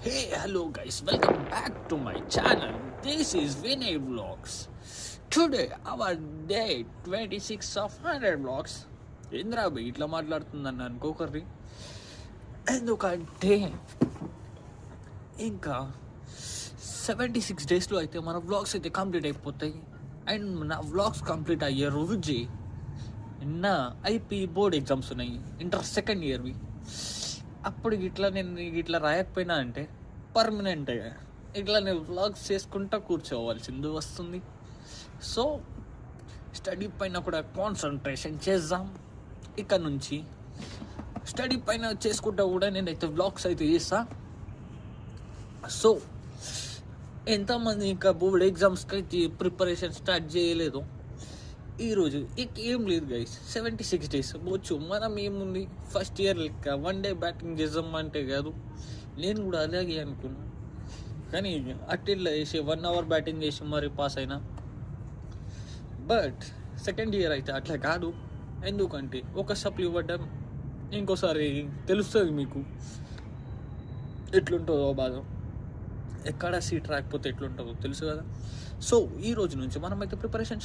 Hey, hello guys, welcome back to my channel. This is Vinay Vlogs. Today, our day 26 of 100 vlogs. ఏంద్రా by ఇట్లా మాట్లాడుతుందని అనుకోకర్రి. ఎందుకంటే ఇంకా 76 డేస్లో అయితే మన వ్లాగ్స్ అయితే కంప్లీట్ అయిపోతాయి. అండ్ నా వ్లాగ్స్ కంప్లీట్ అయ్యే రోజు నిన్న ఐపీ బోర్డ్ ఎగ్జామ్స్ ఉన్నాయి, ఇంటర్ సెకండ్ ఇయర్వి. అప్పుడు ఇట్లా నేను ఇట్లా రాయకపోయినా అంటే పర్మనెంట్గా ఇట్లా నేను వ్లాగ్స్ చేసుకుంటా కూర్చోవాల్సింది వస్తుంది. సో స్టడీ పైన కూడా కాన్సన్ట్రేషన్ చేద్దాం. ఇక్కడ నుంచి స్టడీ పైన చేసుకుంటా కూడా నేనైతే వ్లాగ్స్ అయితే చేస్తా. సో ఎంతమంది ఇంకా బోర్డ్ ఎగ్జామ్స్కి అయితే ప్రిపరేషన్ స్టార్ట్ చేయలేదు, ఈరోజు ఏం లేదు గైస్. 76 డేస్ వచ్చు. మనం ఏముంది ఫస్ట్ ఇయర్ లెక్క వన్ డే బ్యాటింగ్ చేద్దాం అంటే కాదు. నేను కూడా అలాగే అనుకున్నా, కానీ అట్లా వేసి 1 hour బ్యాటింగ్ చేసి మరి పాస్ అయినా. బట్ సెకండ్ ఇయర్ అయితే అట్లా కాదు. ఎందుకంటే ఒక సప్లీ ఇవ్వడం ఇంకోసారి తెలుస్తుంది మీకు ఎట్లుంటుందో బాధ, ఎక్కడ సీట్ రాకపోతే ఎట్లుంటుందో తెలుసు కదా. సో ఈ రోజు నుంచి మనమైతే ప్రిపరేషన్